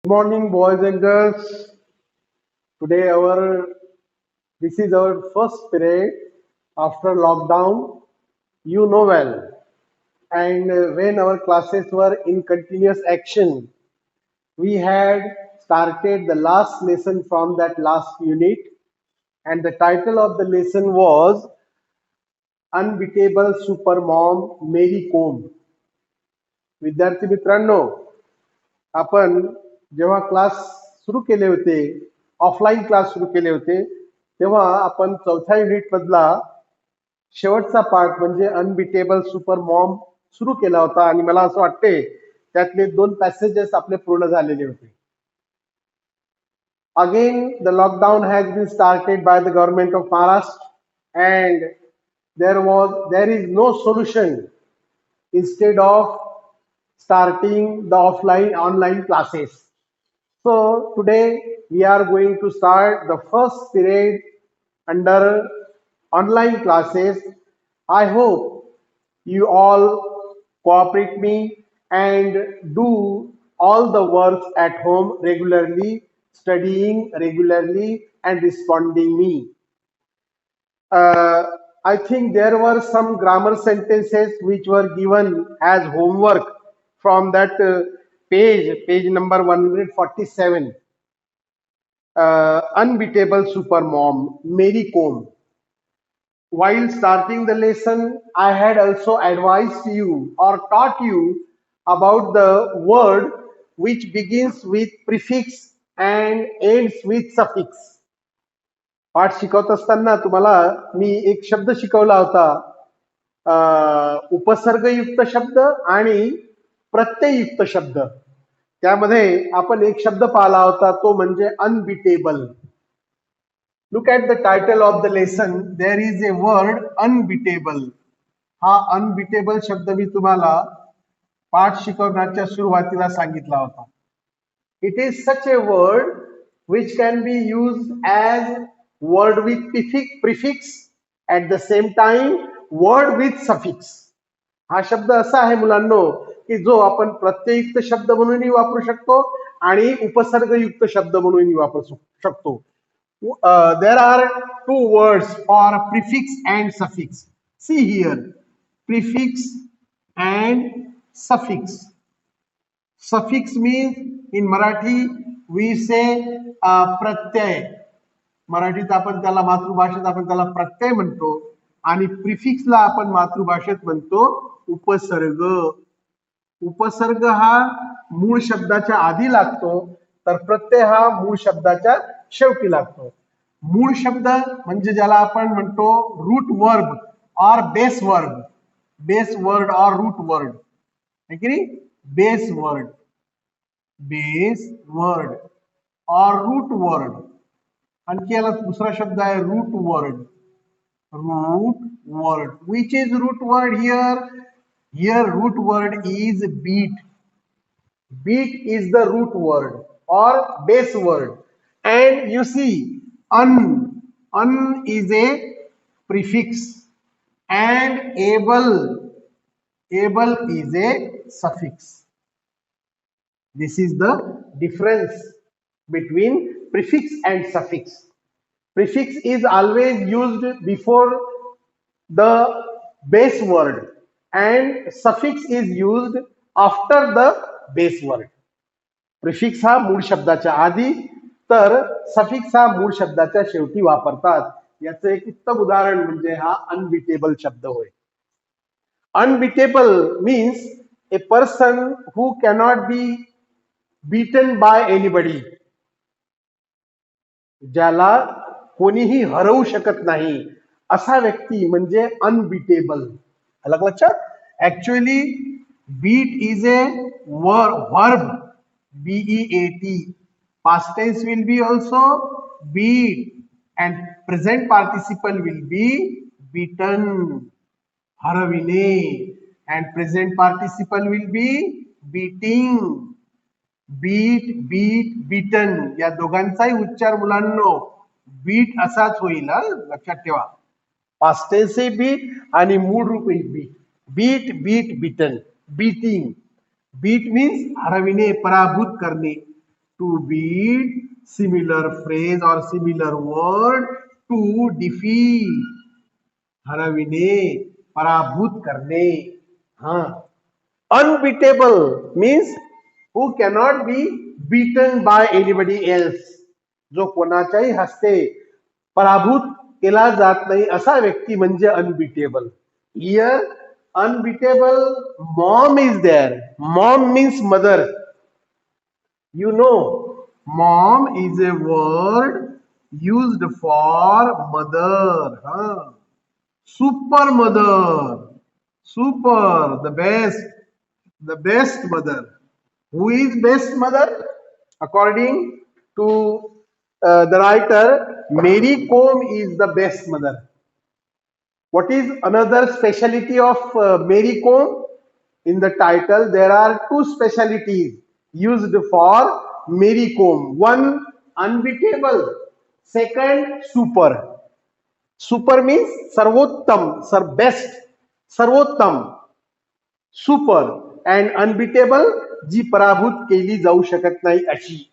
Good morning, boys and girls. Today, this is our first period after lockdown. You know well, and when our classes were in continuous action, we had started the last lesson from that last unit, and the title of the lesson was "Unbeatable Supermom Mary Kom." विद्यार्थी मित्रांनो, आपण जेव्हा class सुरू केले होते, offline class सुरू केले होते, तेव्हा आपण चौथ्या युनिट मधला शेवटचा पार्ट म्हणजे अनबिटेबल सुपर मॉम सुरू केला होता आणि मला असं वाटते त्यातले 2 पॅसेजेस आपले पूर्ण झालेले होते. Again, the lockdown has been started by the government of Maharashtra, and there is no solution instead of starting the offline online classes. So today we are going to start the first period under online classes. I hope you all cooperate me and do all the works at home regularly, studying regularly and responding me. uh, I think there were some grammar sentences which were given as homework from that page number 147. Unbeatable supermom, Mary Kom. While starting the lesson, I had also advised you or taught you about the word which begins with prefix and ends with suffix. पाठ शिकवत असताना तुम्हाला मी एक शब्द शिकवला होता, उपसर्गयुक्त शब्द आणि प्रत्यययुक्त शब्द. त्यामध्ये आपण एक शब्द पाहिला होता, तो म्हणजे unbeatable. Look at the title of the lesson. There is a word unbeatable. हा अनबिटेबल शब्द मी तुम्हाला पाठ शिकवण्याच्या सुरुवातीला सांगितला होता. It is such a word which can be used as word with prefix, at the same time word with suffix. हा शब्द असा आहे मुलांनो की जो आपण प्रत्यययुक्त शब्द म्हणूनही वापरू शकतो आणि उपसर्गयुक्त शब्द म्हणूनही वापरू शकतो. There are two words for prefix and suffix. See here, prefix and suffix. Suffix means in Marathi we say प्रत्यय. मराठीत आपण त्याला, मातृभाषेत आपण त्याला प्रत्यय म्हणतो आणि प्रिफिक्सला आपण मातृभाषेत म्हणतो उपसर्ग. उपसर्ग हा मूळ शब्दाच्या आधी लागतो, तर प्रत्यय हा मूळ शब्दाच्या शेवटी लागतो. मूळ शब्द म्हणजे ज्याला आपण म्हणतो रूट वर्ब और बेस वर्ब. बेस वर्ड और रूट वर्ड है की नाही. बेस वर्ड, बेस वर्ड और रूट वर्ड. आणखी याला दुसरा शब्द आहे root word. Root word. Which is root word here? Here root word is beat. Beat is the root word or base word. And you see, un is a prefix and able is a suffix. This is the difference between prefix and suffix. Prefix is always used before the base word and suffix is used after the base word. Prefix हा मूळ शब्दाच्या आधी, तर suffix हा मूळ शब्दाच्या शेवटी वापरतात. याचं एक उत्तम उदाहरण म्हणजे हा अनबिटेबल शब्द होय. Unbeatable means a person who cannot be beaten by anybody. ज्याला कोणीही हरवू शकत नाही असा व्यक्ती म्हणजे अनबिटेबल. अलग लक्षात. Actually beat is a verb, BEAT. Past tense will be also beat and present participle will be beaten. हरविणे and present participle will be beating. Beat, beat, beaten या दोघांचाही उच्चार मुलांनो बीट असाच होईल. लक्षात ठेवा. पास्ट टेन्स ही बीट आणि मूळ रूप ही beat. Beat, beat, beaten, beating. Beat means हरविणे, पराभूत करणे. to beat, similar phrase or similar word, to defeat, हरविणे, पराभूत करणे. हाँ, unbeatable means who cannot be beaten by anybody else, जो कोणाच्याही हस्ते पराभूत केला जात नाही असा व्यक्ती म्हणजे unbeatable. Here unbeatable mom is there. Mom means mother. You know, mom is a word used for mother. Huh? Super mother. Super, the best mother. Who is best mother? According to the writer, Mary Kom is the best mother. What is another speciality of Mary Kom? In the title, there are two specialities used for Mary Kom. One, unbeatable. Second, super. Super means sarvottam, best, sarvottam, super. And unbeatable, जी पराभूत केली जाऊ शकत नाही अशी.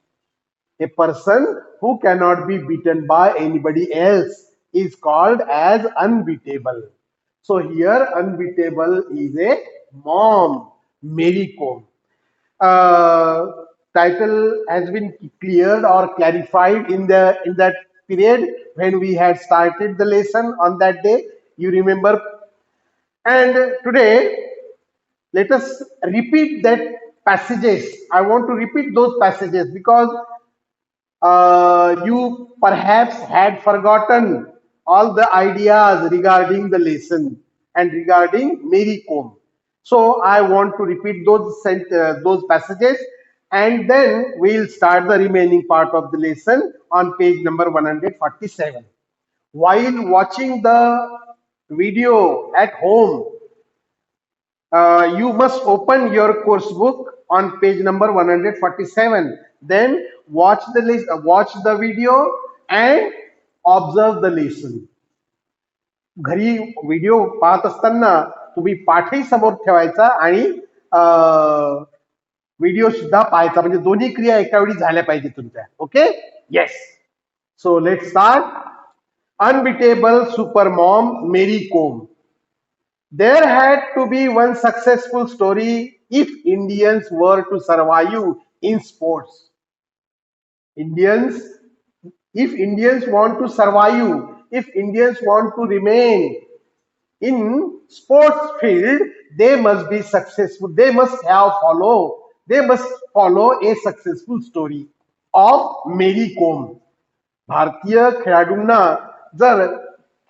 A person who cannot be beaten by anybody else is called as unbeatable. So here unbeatable is a mom, Mary Kom. Title has been cleared or clarified in that period when we had started the lesson on that day. You remember. And today, let us repeat that passages. I want to repeat those passages because you perhaps had forgotten all the ideas regarding the lesson and regarding Mary Kom. So I want to repeat those passages, and then we'll start the remaining part of the lesson on page number 147. While watching the video at home, you must open your course book on page number 147. Then watch the video and observe the lesson. घरी video पाहत असताना तुम्ही पाठही समोर ठेवायचा आणि video सुद्धा पाहायचा, म्हणजे दोन्ही क्रिया एका वेळी झाल्या पाहिजे तुमच्या. Okay, yes. So let start. Unbeatable super mom Mary Kom. There had to be one successful story if Indians were to survive in sports. If Indians want to survive, if Indians want to remain in sports field, they must be successful. They must follow a successful story of Mary Kom. भारतीय खेळाडूंना जर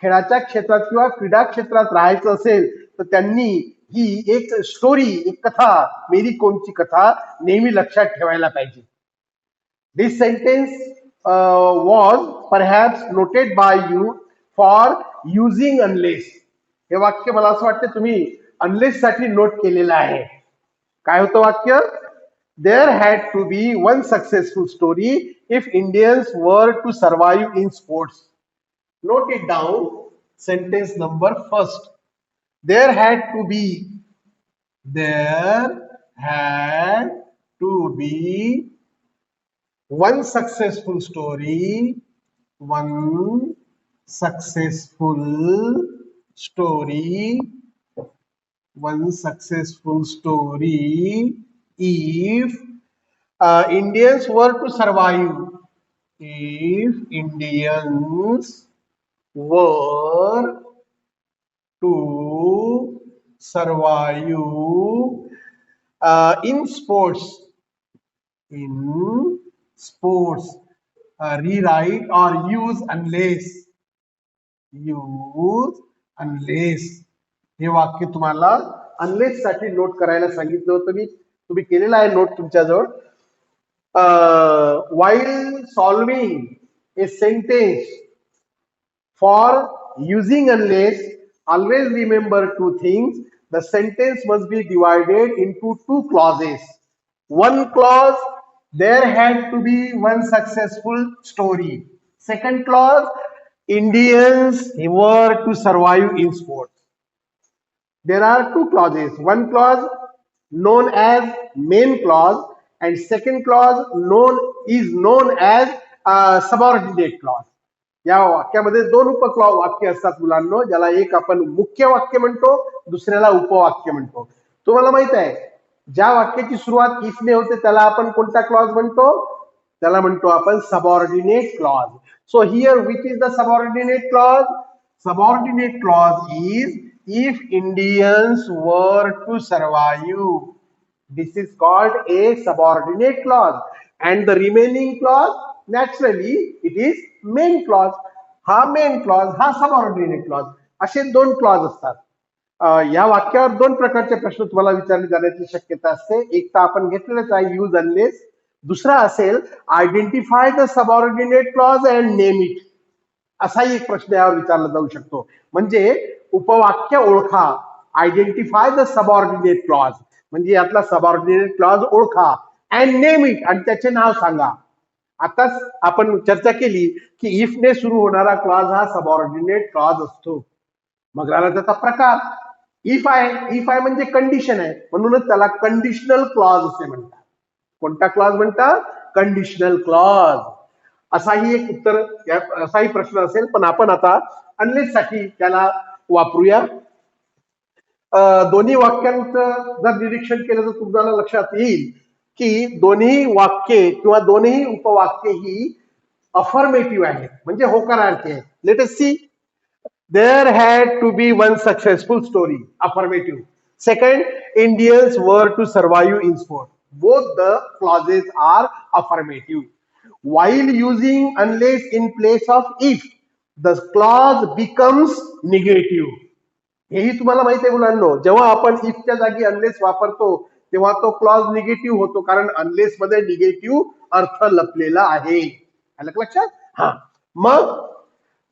खेळाच्या क्षेत्रात किंवा क्रीडा क्षेत्रात राहायचं असेल तर त्यांनी ही एक स्टोरी, एक कथा, मेरी कोमची कथा नेहमी लक्षात ठेवायला पाहिजे. This sentence was perhaps noted by you for using unless. हे वाक्य मला असं वाटतं तुम्ही अनलेस साठी नोट केलेलं आहे. काय होतं वाक्य? There had to be one successful story if Indians were to survive in sports. Note it down. Sentence number first. There had to be one successful story, if Indians were to survive. If Indians were to survive in sports. Rewrite or use unless. हे वाक्य तुम्हाला unless साठी note करायला सांगितलं होतं मी. तुम्ही केलेला आहे नोट तुमच्याजवळ. While solving a sentence for using unless, always remember two things. The sentence must be divided into two clauses. One clause, there had to be one successful story. Second clause, Indians were to survive in sports. There are two clauses. One clause known as main clause and second clause is known as subordinate clause. या वाक्यामध्ये दोन वाक्य असतात मुलांनो, ज्याला एक आपण मुख्य वाक्य म्हणतो, दुसऱ्याला उपवाक्य म्हणतो. तुम्हाला माहित आहे, ज्या वाक्याची सुरुवात इफ ने होते त्याला आपण कोणता क्लॉज म्हणतो? त्याला म्हणतो आपण subordinate clause. So here which is the subordinate clause? Subordinate clause is if Indians were to survive. This is called a subordinate clause. And the remaining clause, naturally, it is main clause. हा main clause, हा subordinate clause. असे दोन clause असतात. या वाक्यावर दोन प्रकारचे प्रश्न तुम्हाला विचारले जाण्याची शक्यता असते. एक तर आपण घेतलेलंच आहे, यूज अनलेस. दुसरा असेल identify the subordinate clause and name it. असाही एक प्रश्न यावर विचारला जाऊ शकतो. म्हणजे उपवाक्य ओळखा, आयडेंटिफाय द सबऑर्डिनेट क्लॉज, म्हणजे यातला सबऑर्डिनेट क्लॉज ओळखा, अँड नेम इट, आणि त्याचे नाव सांगा. आताच आपण चर्चा केली की इफ ने सुरू होणारा क्लॉज हा सबऑर्डिनेट क्लॉज असतो. मग राहिला त्याचा प्रकार. इफ आहे म्हणजे कंडिशन आहे, म्हणूनच त्याला कंडिशनल क्लॉज असे म्हणतात. कोणता क्लॉज म्हणतात? Conditional clause. असाही एक उत्तर, असाही प्रश्न असेल, पण आपण आता अनलेस साठी त्याला वापरूया. दोन्ही वाक्यांचं जर निरीक्षण केलं तर तुम्हाला लक्षात येईल की दोन्ही वाक्ये किंवा दोन्ही उपवाक्ये ही अफर्मेटिव्ह आहेत, म्हणजे होकारार्थी आहेत. Let us see. There had to be one successful story. Affirmative. Second, Indians were to survive in sport. Both the clauses are affirmative. While using unless in place of if, the clause becomes negative. हेही तुम्हाला माहिती आहे मुलांनो, जेव्हा आपण इफच्या जागी unless वापरतो तेव्हा तो क्लॉज निगेटिव्ह होतो, कारण अनलेस मध्ये निगेटिव्ह अर्थ लपलेला आहे. लक्षात? हा. मग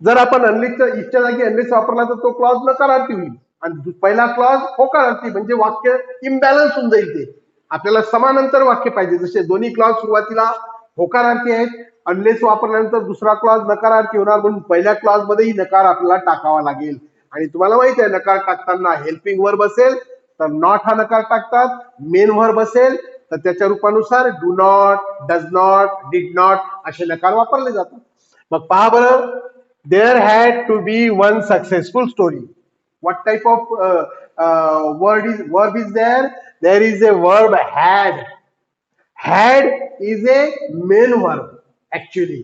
जर आपण अनलेसच्या इफच्या जागी अनलेस वापरला तर तो क्लॉज नकारार्थी होईल, आणि पहिला क्लॉज होकारार्थी, म्हणजे वाक्य इम्बॅलन्स होऊन जाईल. ते आपल्याला समानांतर वाक्य पाहिजे. जसे दोन्ही क्लॉज सुरुवातीला होकारार्थी आहेत, अनलेस वापरल्यानंतर दुसरा क्लॉज नकारार्थी होणार, म्हणून पहिल्या क्लॉज मध्येही नकार आपल्याला टाकावा लागेल. आणि तुम्हाला माहिती आहे, नकार टाकताना हेल्पिंग वर्ब असेल तर नॉट हा नकार टाकतात, मेन वर्ब असेल तर त्याच्या रूपानुसार do not, does not, did not असे नकार वापरले जातात. मग पहा बरं, there had to be one successful story. What type of verb is there? There is a verb had. Had is a main verb actually.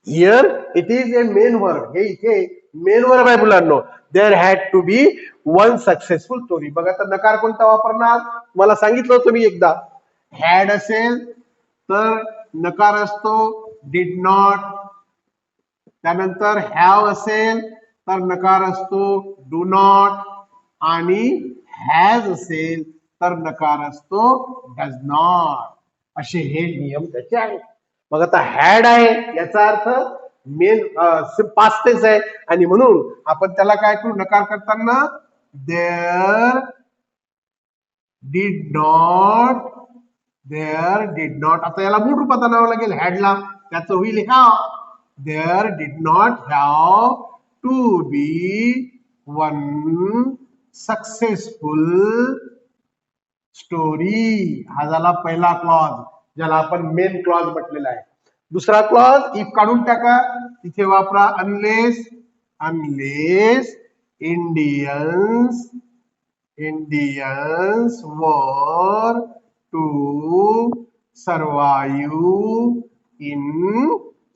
Here it is a main verb. हे इथे main verb आहे मुलांनो. There had to be one successful story. बघा तर नकार कोणता वापरणार? मला सांगितलं होतं मी एकदा. had असेल तर नकार असतो did not. त्यानंतर हॅव असेल तर नकार असतो डू नॉट, आणि हॅज असेल तर नकार असतो डज नॉट. असे हे नियम त्याचे आहेत. मग आता हॅड आहे याचा अर्थ मेन पास्ट टेन्स आहे, आणि म्हणून आपण त्याला काय करू? नकार करताना देअर डिड नॉट, आता याला मूळ रूपात आणावं लागेल हॅडला. त्याचं होईल have. There did not have to be one successful story. हा झाला पहिला क्लॉज, ज्याला आपण मेन क्लॉज म्हटलेला आहे. दुसरा क्लॉज इफ काढून टाका, तिथे वापरा unless. Indians were to survive in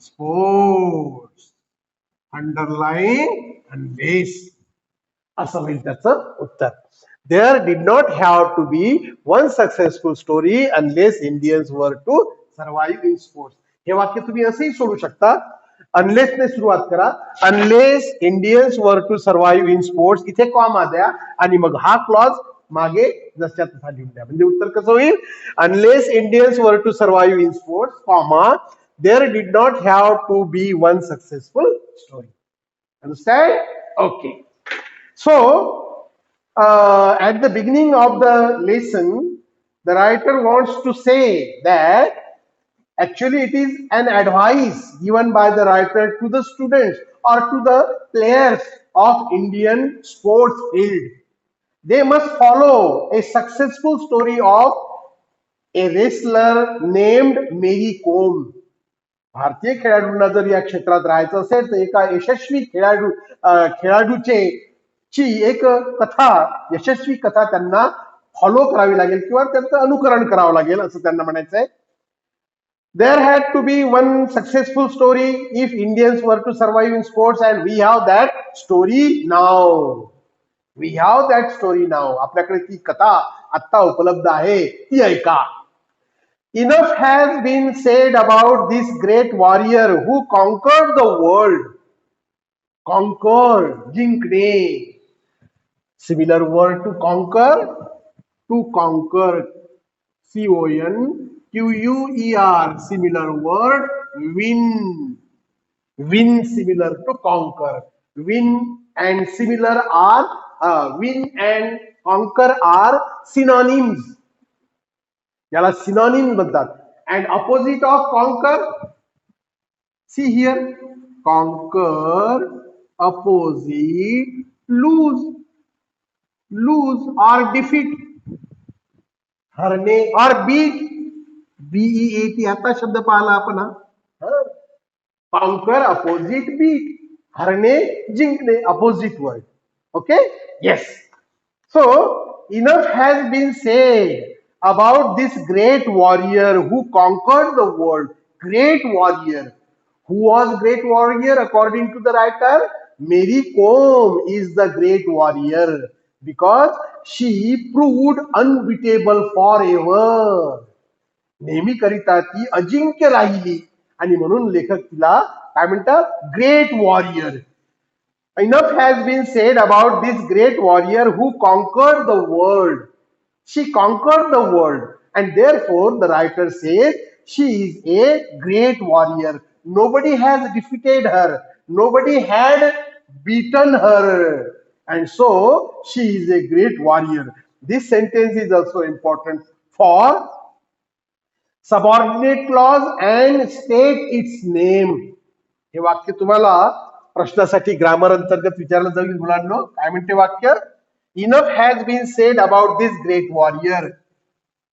sports. Underline unless असं होईल त्याचं उत्तर. There did not have to be one successful story unless Indians were to survive in sports. हे वाक्य तुम्ही असंही सोडू शकता. अनलेस ने सुरुवात करा, unless Indians were to survive in sports, इथे कॉमा द्या, आणि मग हा क्लॉज मागे जसच्या तसा लिहून द्या. म्हणजे उत्तर कसं होईल? Unless Indians were to survive in sports, comma there did not have to be one successful story. Understand? Okay. So, at the beginning of the lesson, the writer wants to say that actually it is an advice given by the writer to the students or to the players of Indian sports field. They must follow a successful story of a wrestler named Mary Kom. भारतीय खेळाडूंना जर या क्षेत्रात राहायचं असेल तर एका यशस्वी खेळाडूचे ची एक कथा, यशस्वी कथा त्यांना फॉलो करावी लागेल किंवा त्यांचं अनुकरण करावं लागेल असं त्यांना म्हणायचंय. There had to be one successful story if Indians were to survive in sports, and we have that story now. We have that story now. आपल्याकडे ती कथा आता उपलब्ध आहे, ती ऐका. Enough has been said about this great warrior who conquered the world. Conquer, जिंकणे. Similar word to conquer, to conquer. CONQUER. Similar word, win. Win similar to conquer. Win and similar are win and conquer are synonyms. याला synonym म्हणतात. And opposite of conquer, see here, conquer, opposite, lose. Lose or defeat. Harne or beat. BEAT आता शब्द पाहिला आपण. Conquer, opposite, beat. हरणे, जिंकणे, opposite word. Okay? Yes. So, enough has been said about this great warrior who conquered the world. Great warrior. Who was great warrior according to the writer? Mary Kom is the great warrior because she proved unbeatable forever. नेहमी करिता ती अजिंक्य राहिली आणि म्हणून लेखक तिला काय म्हणतात? Great warrior. Enough has been said about this great warrior who conquered the world. She conquered the world, and therefore the writer says she is a great warrior. Nobody has defeated her. Nobody had beaten her. And so she is a great warrior. This sentence is also important for subordinate clause and state its name. हे वाक्य तुम्हाला प्रश्नासाठी grammar अंतर्गत विचारलं जाईल मुलांनो. काय म्हणते वाक्य? Enough has been said about this great warrior.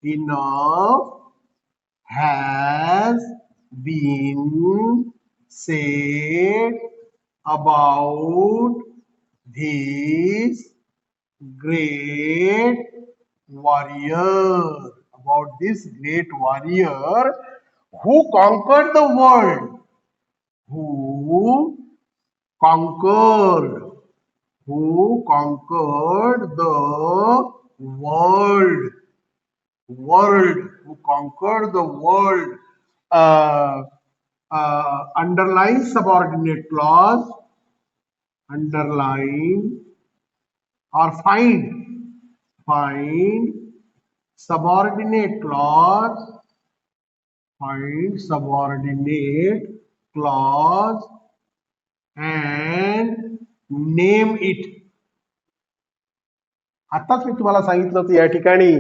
Enough has been said about this great warrior. About this great warrior who conquered the world. Who conquered the world. Who conquered the world. Underline subordinate clause. Underline or find subordinate clause. Find subordinate clause and name it. आताच मी तुम्हाला सांगितलं होतं या ठिकाणी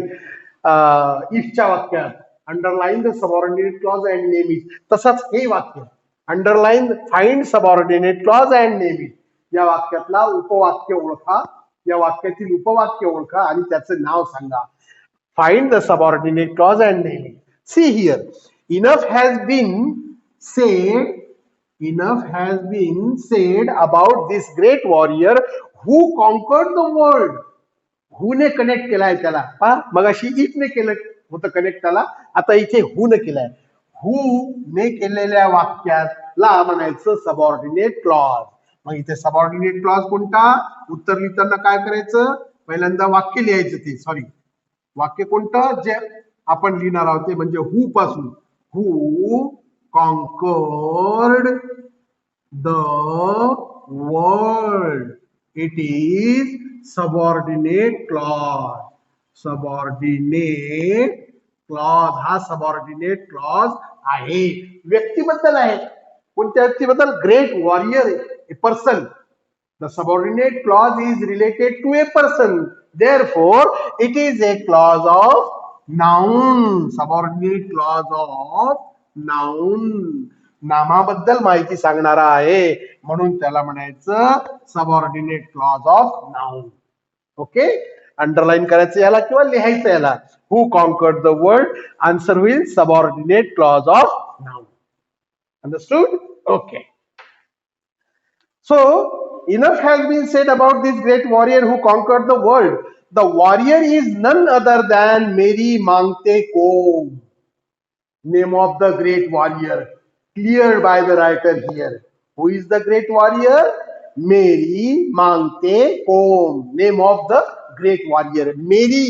इफच्या वाक्यात underline the subordinate clause and name it. तसंच हे वाक्य underline find subordinate clause and name it. या वाक्यातला उपवाक्य ओळखा, या वाक्यातील उपवाक्य ओळखा आणि त्याचं नाव सांगा. Find the subordinate clause and name it. See here, enough has been said about this great warrior who conquered the world. Who ने कनेक्ट केलाय त्याला. मगाशी इफ ने केलं होतं कनेक्ट त्याला, आता इथे हु ने केलाय. हु ने केलेल्या वाक्याला म्हणायचं सबऑर्डिनेट क्लॉज. मग इथे सबऑर्डिनेट क्लॉज कोणता? उत्तर लिहिताना काय करायचं? पहिल्यांदा वाक्य लिहायचं ते. सॉरी, वाक्य कोणतं जे आपण लिहिणार आहोत ते म्हणजे हु पासून. Who conquered the world. It is subordinate clause. Subordinate clause हा सबऑर्डिनेट क्लॉज आहे. व्यक्तीबद्दल आहे. कोणत्या व्यक्तीबद्दल? Great warrior, a person. The subordinate clause is related to a person. Therefore, it is a clause of noun. Subordinate clause of noun. नामाबद्दल माहिती सांगणारा आहे म्हणून त्याला म्हणायचं subordinate clause of noun. Okay. Underline करायचं याला किंवा लिहायचं याला. हु कॉन्कर्ड द वर्ल्ड, आन्सर होईल subordinate clause of noun. Understood? Okay. So enough has been said about this great warrior who conquered the world. The warrior is none other than Mary Mangte Kom. Name of the great warrior cleared by the writer here. Who is the great warrior? Mary Mangte Kom. Name of the great warrior. Mary.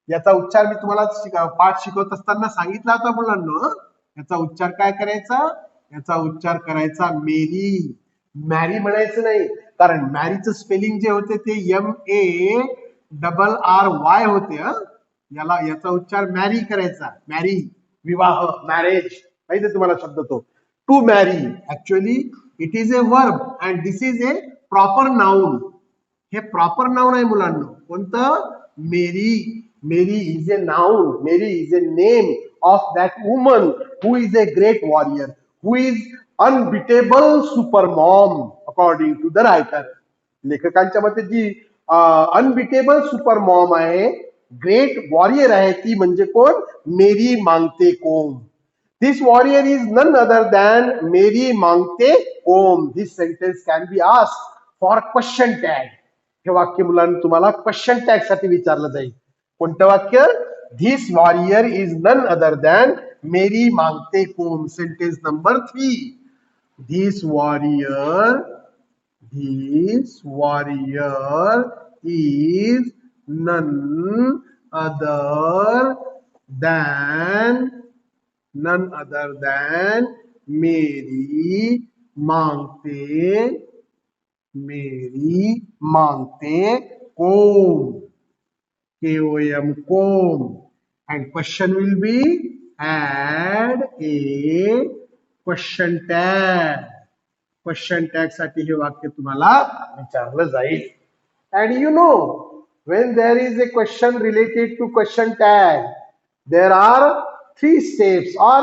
याचा उच्चार मी तुम्हाला पाठ शिकवत असताना सांगितला होता मुलांना. याचा उच्चार काय करायचा? याचा उच्चार करायचा मेरी. मॅरी म्हणायचं नाही, कारण मॅरीचं स्पेलिंग जे होते ते MARRY होते. याला याचा उच्चार मॅरी करायचा. मॅरी, विवाह, मॅरेज. माहिती तुम्हाला शब्द तो. To marry actually it is a verb and this is a proper noun. हे प्रॉपर नाउन आहे मुलांना. कोणतं? मेरी. Mary is a noun. Mary is a name of that woman who is a great warrior, who is unbeatable supermom according to the writer. लेखकांच्या मते जी unbeatable supermom आहे, great warrior आहे, ती म्हणजे कोण? मेरी मांगते कोम. This warrior is none other than Mary Mangte Kom. This sentence can be asked for question tag. हे वाक्य मुलांना तुम्हाला क्वेश्चन टॅग साठी विचारलं जाईल. कोणतं वाक्य? This warrior is none other than Mary Mangte Kom. Sentence number 3. This warrior is none other than Mary Mangte Kom. KOM, Kom. And question will be add a question tag. Question tag साठी हे वाक्य तुम्हाला विचारलं जाईल. And you know, when there is a question related to question tag, there are 3 steps or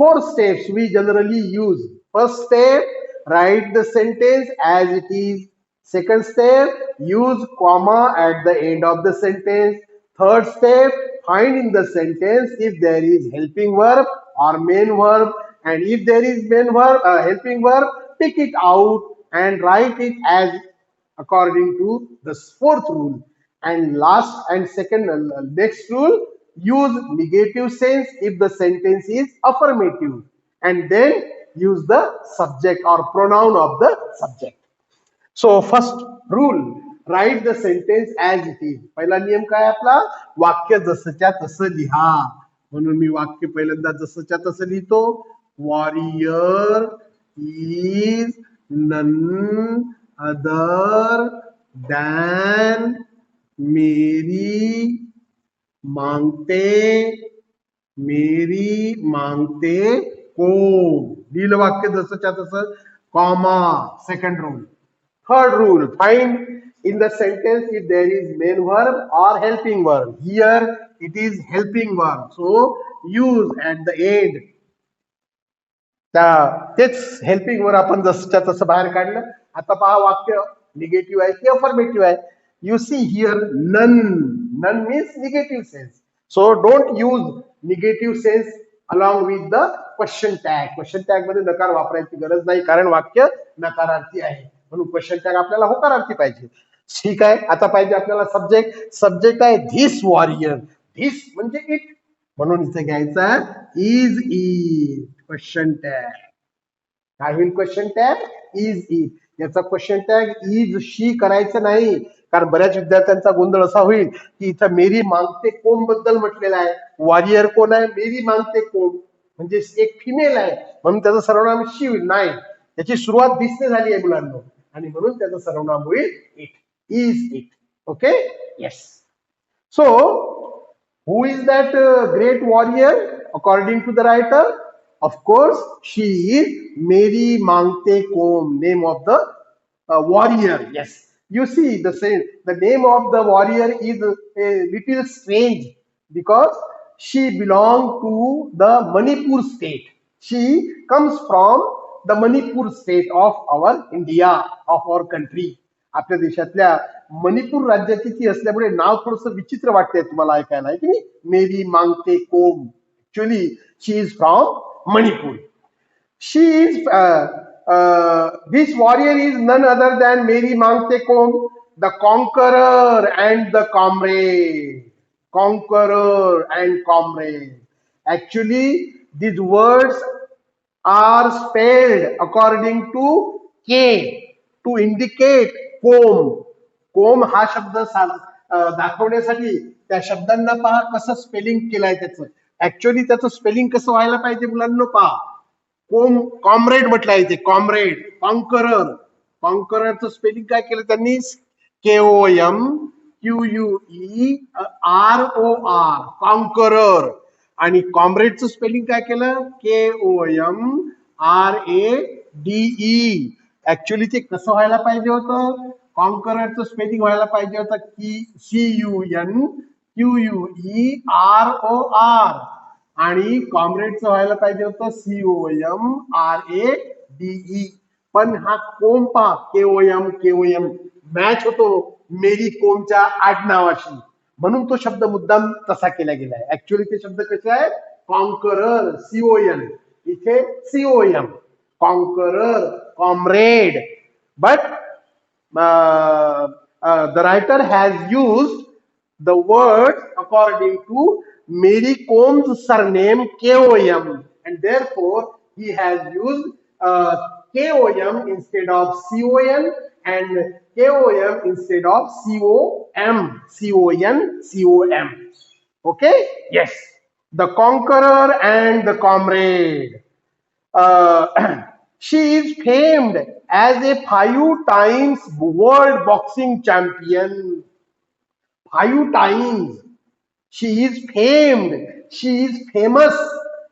4 steps we generally use. First step, write the sentence as it is. Second step, use comma at the end of the sentence. Third step, find in the sentence if there is helping verb or main verb, and if there is helping verb, pick it out and write it as according to the 4th rule. And last and second next rule, use negative sense if the sentence is affirmative, and then use the subject or pronoun of the subject. So first rule, write the sentence as it is. पहिला नियम काय आपला? वाक्य जसंच्या तसं लिहा. म्हणून मी वाक्य पहिल्यांदा जसंच्या तसं लिहितो. Warrior is none other than Mary Mangte Kom. लिहिलं वाक्य जसंच्या तसं, comma. Second rule. Third rule, find in the sentence if there is main verb or helping verb. Here it is helping verb, so use at the end. तेच helping verb आपण जसंच्या तसं बाहेर काढलं. आता पहा वाक्य निगेटिव्ह आहे की अफर्मेटिव्ह आहे. You see here none. None means negative sense. So don't use negative sense along with the question tag. Question tag मध्ये नकार वापरायची गरज नाही, कारण वाक्य नकारार्थी आहे. म्हणून क्वेश्चन टॅग आपल्याला होकारार्थी पाहिजे. ठीक आहे. आता पाहिजे आपल्याला सब्जेक्ट. सब्जेक्ट आहे धिस वॉरियर. धिस म्हणजे इट, म्हणून इथे घ्यायचा इज इट. क्वेश्चन टॅग काय होईल? Question tag is it. याचा क्वेश्चन टॅग इज शी करायचं नाही, कारण बऱ्याच विद्यार्थ्यांचा गोंधळ असा होईल की इथं मेरी मांगते कोम बद्दल म्हटलेलं आहे. वॉरियर कोण आहे? मेरी मांगते कोम, म्हणजे एक फिमेल आहे, म्हणून त्याचं सर्वनाम शी होईल. नाही, त्याची सुरुवात दिसणे झाली आहे मुलांना, आणि म्हणून त्याचं सर्वनाम होईल it. Is it. Okay. Yes. So who is that great warrior according to the writer? Of course, she is Mary Mangte Kom, name of the warrior. Yes, you see the name of the warrior is a little strange because she belongs to the Manipur state. She comes from the Manipur state of our India, of our country. आपल्या देशातल्या मणिपूर राज्याची ती असल्यामुळे नाव थोडंसं विचित्र वाटतंय तुम्हाला ऐकायला, आहे की नाही? Mary Mangte Kom. Actually she is from Manipur. She is this warrior is none other than Mary Mangtekom, the conqueror and the comrade. Conqueror and comrade. Actually, these words are spelled according to K to indicate comb. कोम हा शब्द दाखवण्यासाठी त्या शब्दांना पहा कसं spelling केलंय त्याचं. Actually त्याचं स्पेलिंग कसं व्हायला पाहिजे मुलांना पहा. कोम कॉम्रेड म्हटलंय ते, कॉम्रेड. कॉन्करर, कॉन्कररचं स्पेलिंग काय केलं त्यांनी? KOMQUEROR, conqueror. आणि कॉम्रेडचं स्पेलिंग काय केलं? KOMRADE. ऍक्च्युअली ते कसं व्हायला पाहिजे होतं? कॉन्कररचं स्पेलिंग व्हायला पाहिजे होतं की CUNQUEROR आणि कॉम्रेडचं व्हायला पाहिजे होतं COMRADE. पण हा कोम पहा, KOM मॅच होतो मेरी कोमच्या आडनावाशी, म्हणून तो शब्द मुद्दाम तसा केला गेलाय. ऍक्च्युअली ते शब्द कसे आहे? कॉन्करर, CON, इथे COM, conqueror, comrade. But the writer has used the words according to Mary Com's surname KOM, and therefore he has used KOM instead of CON and KOM instead of COM. Okay? Yes. The conqueror and the comrade. She is famed as a 5 times world boxing champion. 5 times. She is famed. She is famous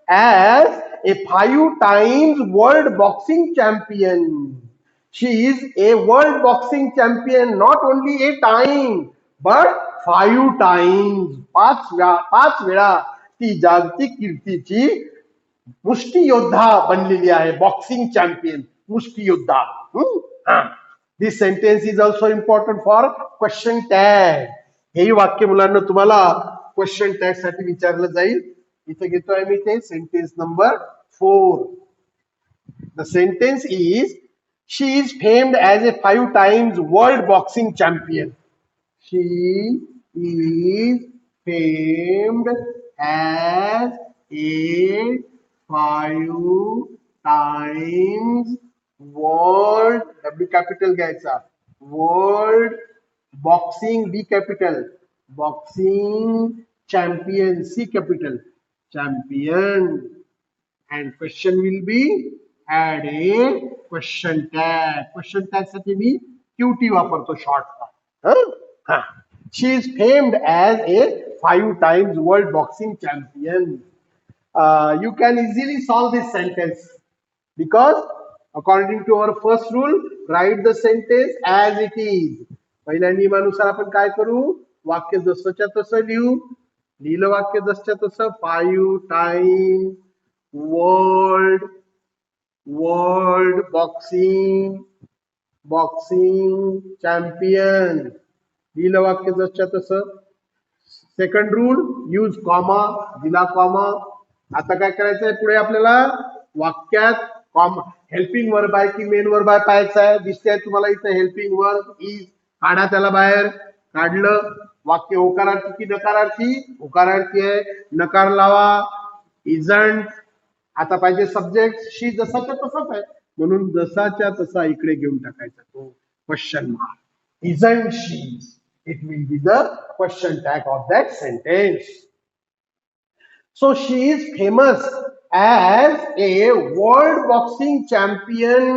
as a 5 times world boxing champion. She is a world boxing champion not only a time but 5 times. 5 वेळा ती जागतिक कीर्तीची मुष्टियोद्धा बनलेली आहे. Boxing champion, मुष्टियोद्धा. This sentence is also important for question tag. हेही वाक्य मुलांना तुम्हाला क्वेश्चन टॅग साठी विचारलं जाईल. इथे घेतोय मी ते sentence number 4. The sentence is she is famed as A 5 times world boxing champion. She is famed as A 5 times world, W capital घ्यायचा, world boxing, B capital, boxing champion, C capital, champion. and question will be add a question tag. question tag साठी मी QT वापरतो short. She is famed as a 5 times world boxing champion. You can easily solve this sentence because according to our first rule, write the sentence as it is. पहिल्या नियमानुसार आपण काय करू? वाक्य जसंच्या तसं लिहू. लिहिलं वाक्य जसंच्या तसं. 5 टाइम्स वर्ल्ड बॉक्सिंग चॅम्पियन. लिहिलं वाक्य जसंच्या तसं. Second rule, use comma. दिला कॉमा. आता काय करायचंय पुढे आपल्याला? वाक्यात हेल्पिंग वर्ब आहे की मेन वर्ब आहे पाहायचं आहे. दिसतंय तुम्हाला इथे हेल्पिंग वर्ब इज. काढा त्याला बाहेर. काढलं. वाक्य होकारार्थी की नकारार्थी? होकारार्थी आहे. नकार लावा. इजंट. आता पाहिजे सब्जेक्ट. शी जसाच्या तसाच आहे म्हणून जसाच्या तसा इकडे घेऊन टाकायचा तो question mark. Isn't she. It will be the question tag of that sentence. So she is famous as a world boxing champion.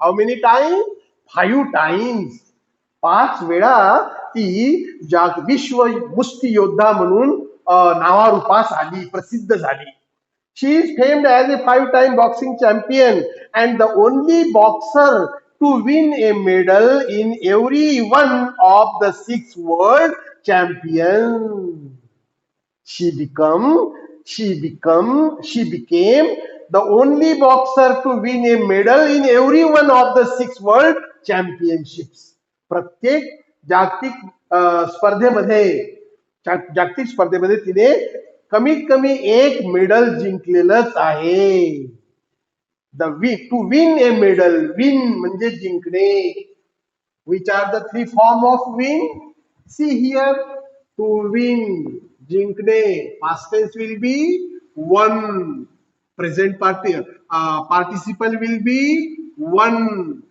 How many times? 5 times. 5 वेळा ती विश्व मुष्टियोद्धा म्हणून नावारूपास आली, प्रसिद्ध झाली. She is famed as a 5-time boxing champion and the only boxer to win a medal in every one of the 6 world champions. She became the only boxer to win a medal in every one of the 6 world championships. प्रत्येक स्पर्धेमध्ये जागतिक स्पर्धेमध्ये तिने कमीत कमी एक medal जिंकलेलंच आहे. To win a medal, win म्हणजे जिंकणे. Which are the three form of win? See here, to win, जिंकणे. Past tense will be won. Present participle will be won,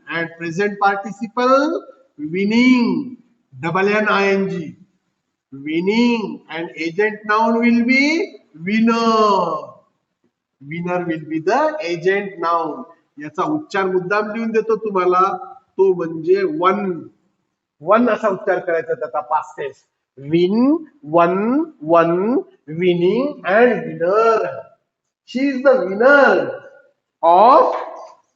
and present participle winning. Double ing, winning, and agent noun will be winner. Winner will be the agent noun. याचा उच्चार मुद्दाम लिहून देतो तुम्हाला, तो म्हणजे one. One असा उच्चार करायचा त्याचा past tense. Win, won, won, winning and winner. She is the winner of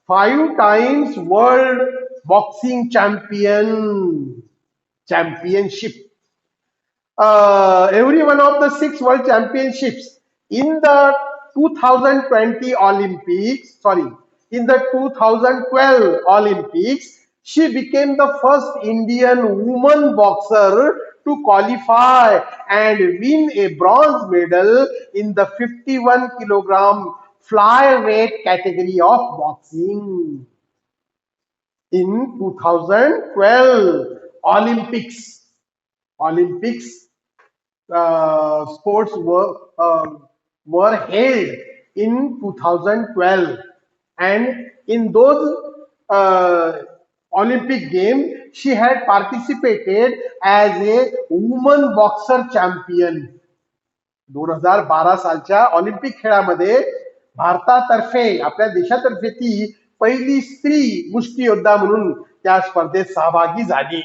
5 times world boxing championship. Every one of the 6 world championships in the 2020 Olympics, in the 2012 Olympics, she became the first Indian woman boxer to qualify and win a bronze medal in the 51 kilogram flyweight category of boxing. In 2012 Olympics, sports were held in 2012, and in those Olympic games she had participated as a woman boxer champion. 2012 सालच्या Olympic खेळामध्ये भारतातर्फे, आपल्या देशातर्फे ती पहिली स्त्री मुष्टियोद्धा म्हणून त्या स्पर्धेत सहभागी झाली.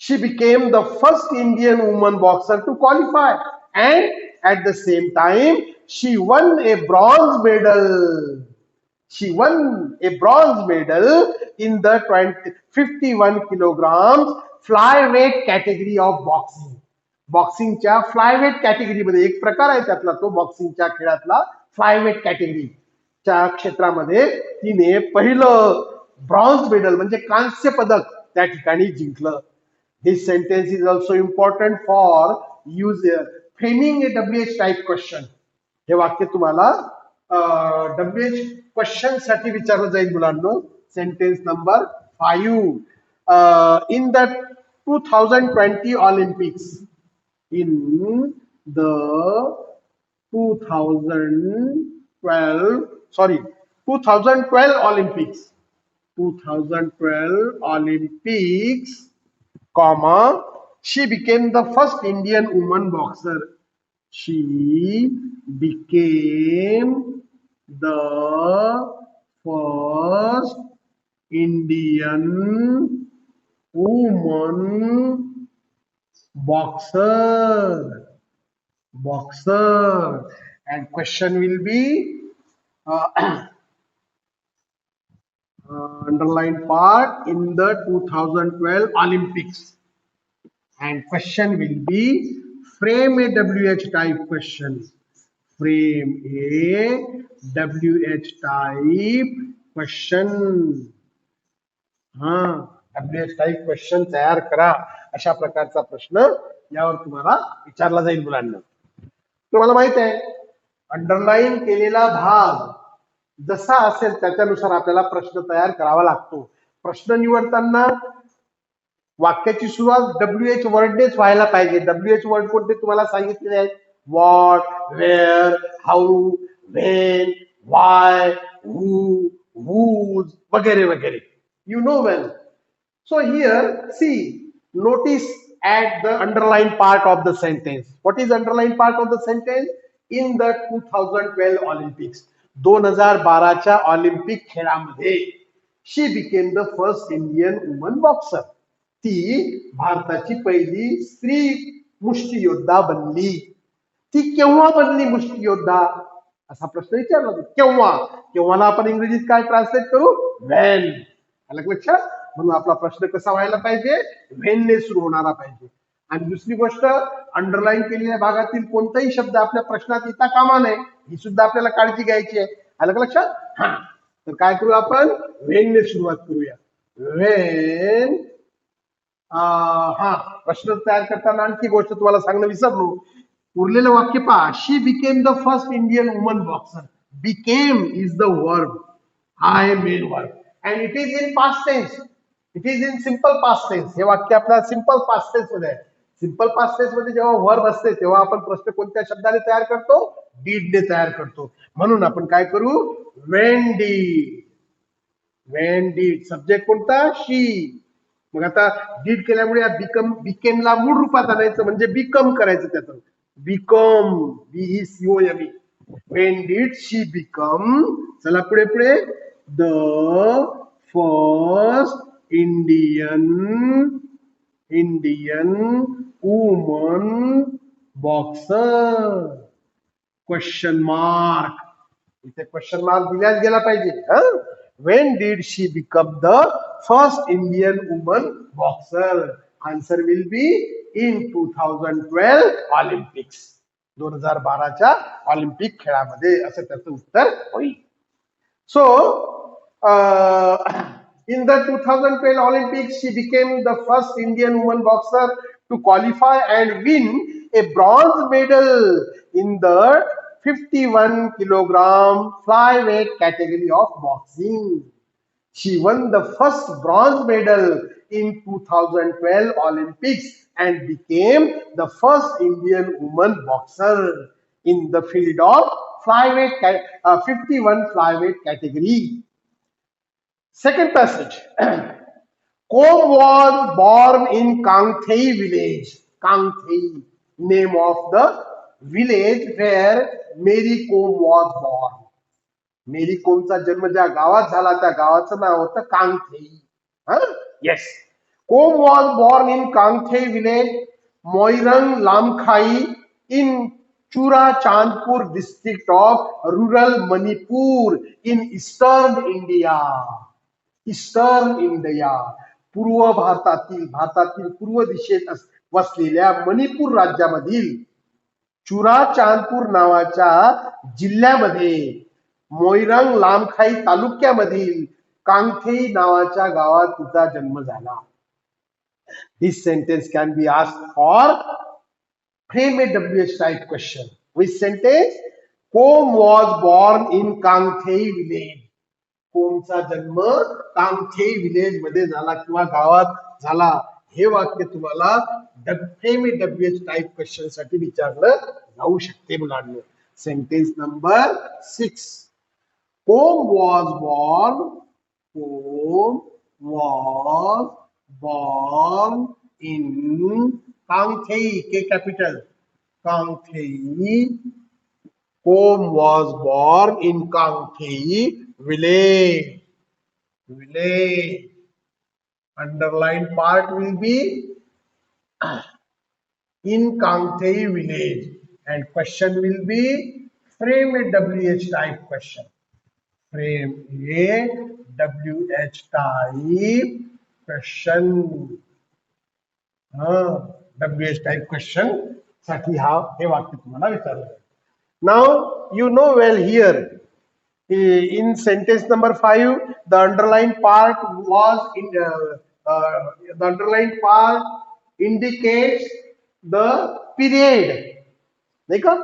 She became the first Indian woman boxer to qualify, and at the same time she won a bronze medal. She won a bronze medal in the 51 kilograms flyweight category of boxing. बॉक्सिंगच्या flyweight कॅटेगरीमध्ये एक प्रकार आहे त्यातला, तो बॉक्सिंगच्या खेळातला flyweight कॅटेगरीच्या क्षेत्रामध्ये तिने पहिलं bronze medal म्हणजे कांस्य पदक त्या ठिकाणी जिंकलं. This sentence is also important for framing a WH type question. हे वाक्य तुम्हाला WH क्वेश्चन साठी विचारलं जाईल मुलांनो. Sentence number 5. In the 2020 Olympics, in the 2012 Olympics, she became the first Indian woman boxer. She became the first Indian woman boxer. And question will be underlined part in the 2012 Olympics, and question will be frame a WH type question. Frame a WH type question. WH type question तयार करा. अशा प्रकारचा प्रश्न यावर तुम्हाला विचारला जाईल मुलांना. तुम्हाला माहित आहे अंडरलाईन केलेला भाग जसा असेल त्याच्यानुसार आपल्याला प्रश्न तयार करावा लागतो. प्रश्न निवडताना वाक्याची सुरुवात WH वर्डनेच व्हायला पाहिजे. WH वर्ड कोणते तुम्हाला सांगितलेले आहेत? What, where, how, when, why, who, whose, वगैरे वगैरे. You know well. So here, see, notice at the underlined part of the sentence. What is underlined part of the sentence? In the 2012 Olympics. 2012च्या Olympic खेळामध्ये she became the first Indian woman boxer. ती भारताची पहिली स्त्री मुष्टियोद्धा बनली. ती केव्हा बनली मुष्टियोद्धा असा प्रश्न विचारला. केव्हाला आपण इंग्रजीत काय ट्रान्सलेट करू? व्हेन. आलं लक्षात? म्हणून आपला प्रश्न कसा व्हायला पाहिजे? व्हेनने सुरू होणारा पाहिजे. आणि दुसरी गोष्ट, अंडरलाईन केलेल्या भागातील कोणताही शब्द आपल्या प्रश्नात येता कामा नये, ही सुद्धा आपल्याला काळजी घ्यायची आहे. आलं लक्षात? तर काय करू आपण? व्हेनने सुरुवात करूया. व्हेन हा, प्रश्न तयार करताना आणखी गोष्ट तुम्हाला सांगणं विसरलो. उरलेलं वाक्य पहा. She became the first Indian woman boxer. Became is the verb, हा आहे main verb, and it is in past tense. It is in simple past tense. हे वाक्य आपल्या सिंपल पास्ट टेन्स मध्ये आहे. सिंपल पास्ट टेन्स मध्ये जेव्हा verb असते तेव्हा आपण प्रश्न कोणत्या शब्दाने तयार करतो? डीड ने तयार करतो. म्हणून आपण काय करू? When did. When did. Subject कोणता? शी. मग आता डीड केल्यामुळे बिकम, बिकेमला मूळ रूपात आणायचं म्हणजे बिकम करायचं. त्याचं become, BECOME. When did she become. चला पुढे पुढे. The first Indian woman boxer. Question mark. इथे क्वेश्चन मार्क दिल्याच गेला पाहिजे. When did she become the first Indian woman boxer? Answer will be in 2012 Olympics. 2012च्या Olympic खेळामध्ये असं त्याचं उत्तर होईल. So, in the 2012 Olympics, she became the first Indian woman boxer to qualify and win a bronze medal in the 51 kilogram flyweight category of boxing. She won the first bronze medal in 2012 Olympics and became the first Indian woman boxer in the field of flyweight 51 flyweight category. Second passage. Combe was born in Kangthei village. Kangthei, name of the village where Mary Combe was born. मेरी कोमचा जन्म ज्या गावात झाला त्या गावाचं नाव होतं Kangathei. Yes. Kom was born in Kangathei village, Moirang Lamkhai in Churachandpur district of rural Manipur in eastern India. Eastern India, पूर्व भारतातील पूर्व दिशेत वसलेल्या मणिपूर राज्यामधील चुराचांदपूर नावाच्या जिल्ह्यामध्ये मोइरंग लामखाई तालुक्यामधील कांगथेई नावाच्या गावात तिचा जन्म झाला. This sentence can be asked for frame a WH type question. Which sentence? Kom was born in Kangathei village. कोमचा जन्म कांगथेई विलेज मध्ये झाला किंवा गावात झाला. हे वाक्य तुम्हाला frame a WH type question साठी विचारलं जाऊ शकते मुलांना. Sentence number 6. Combe was born in Kangthei, K capital, Kangthei. Combe was born in Kangthei village. Village. Underlined part will be in Kangthei village, and question will be frame a WH type question. Frame a WH type question. WH type question साठी हे वाक्य तुम्हाला विचारलं. Now you know well here in sentence number 5 the underlined part was in the underlined part indicates the period. नाही का?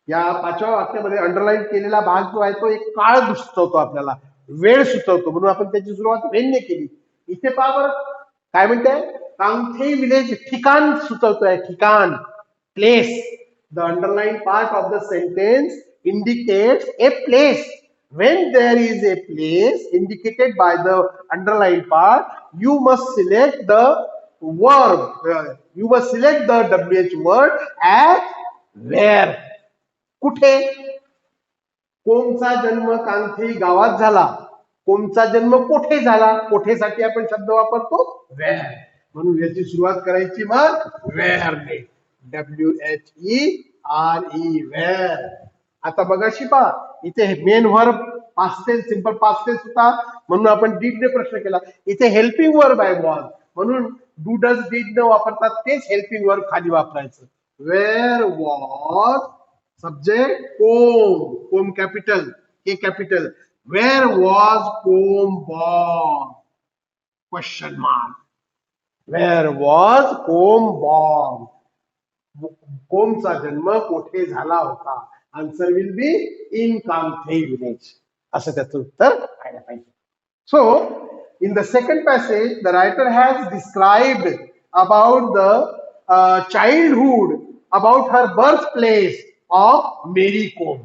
या 5व्या वाक्यामध्ये अंडरलाईन केलेला भाग जो आहे तो एक काळ सुचवतो, आपल्याला वेळ सुचवतो, म्हणून आपण त्याची सुरुवात वेळने केली. इथे पहा बरं काय म्हणते, कांगथेई विलेज ठिकाण सुचवतोय, ठिकाण, place. The underline part of the sentence indicates a place. When there is a place indicated by the underlined part, you must select the verb. You must select the WH word as where. कुठे? कोमचा जन्म कांगथेई गावात झाला. कोमचा जन्म कोठे झाला? कोठेसाठी आपण शब्द वापरतो वेअर. म्हणून याची सुरुवात करायची मग वेअर ने. WHERE where. आता बघा शिपा, इथे main verb past tense, simple past tense होता म्हणून आपण डीड ने प्रश्न केला. इथे हेल्पिंग वर्ब आहे वॉज, म्हणून डू डज डीड न वापरतात तेच हेल्पिंग वर्ब खाली वापरायचं. Where was subject Combe capital, K capital. Where was Combe born? Question mark. Where was Kom born? कोमचा जन्म कोठे झाला होता? Answer will be in Kangathei village. असं त्याचं उत्तर व्हायला पाहिजे. So, in the second passage, the writer has described about the childhood, about her birthplace of Mary Kom.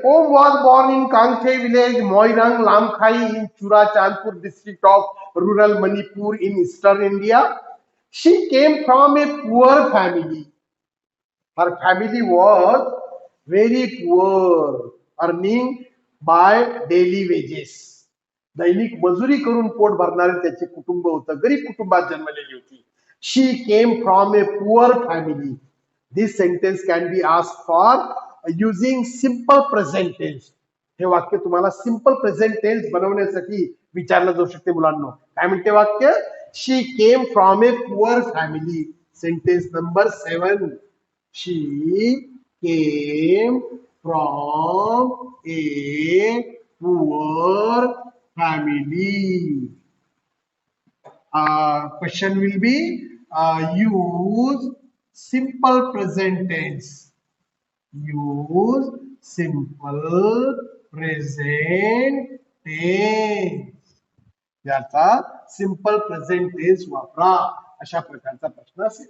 Kom was born in Kangthe village, Moirang, Lamkhai in Churachandpur district of rural Manipur in eastern India. She came from a poor family. Her family was very poor, earning by daily wages. दैनिक मजुरी करून पोट भरणारे त्याचे कुटुंब होतं. गरीब कुटुंबात जन्मलेली होती. She came from a poor family. This sentence can be ask for using simple present tense. हे वाक्य तुम्हाला सिंपल प्रेझेंट टेन्स बनवण्यासाठी विचारलं जाऊ शकते मुलांना. काय म्हणते वाक्य? शी came from a poor family. Sentence number 7. She came from a poor family. Question will be use simple present tense. Use simple present tense. याचा सिंपल प्रेझेंट टेन्स वापरा, अशा प्रकारचा प्रश्न असेल.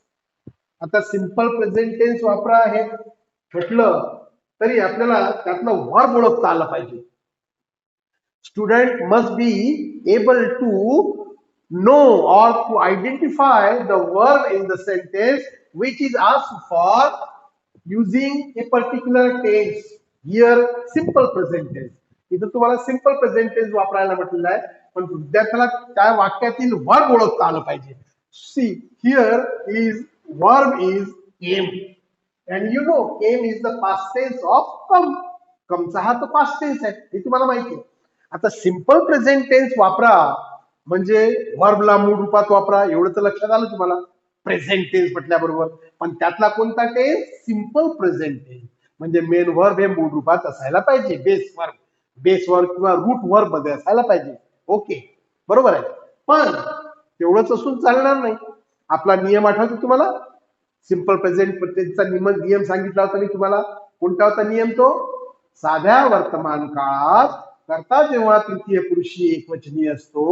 आता सिंपल प्रेझेंट टेन्स वापरा आहे म्हटलं तरी आपल्याला त्यातलं वर्ब ओळखता आलं पाहिजे. Student must be able to know or to identify the verb in the sentence which is asked for using a particular tense. Here simple present tense. इथं तुम्हाला सिंपल प्रेझेंट टेन्स वापरायला म्हटलेलं आहे, पण विद्यार्थ्याला त्या वाक्यातील वर्ब ओळखता आलं पाहिजे. See here is verb is came, and you know came is the past tense of come. कमचा हा तो past tense आहे, हे तुम्हाला माहिती आहे. आता सिंपल प्रेझेंट टेन्स वापरा म्हणजे वर्बला मूळ रूपात वापरा, एवढं तर लक्षात आलं तुम्हाला प्रेझेंट टेन्स म्हटल्याबरोबर. पण त्यातला कोणता टेन्स? Simple present tense. म्हणजे मेन वर्ब हे मूळ रूपात असायला पाहिजे, बेस वर्ब किंवा रूट वर्ब मध्ये असायला पाहिजे. ओके, बरोबर आहे. पण तेवढंच असून चालणार नाही. आपला नियम आठवतो तुम्हाला? सिंपल प्रेझेंट टेन्सचा नियम सांगितला होता मी तुम्हाला. कोणता होता नियम तो? साध्या वर्तमान काळात करता जेव्हा तृतीय पुरुषी एकवचनी असतो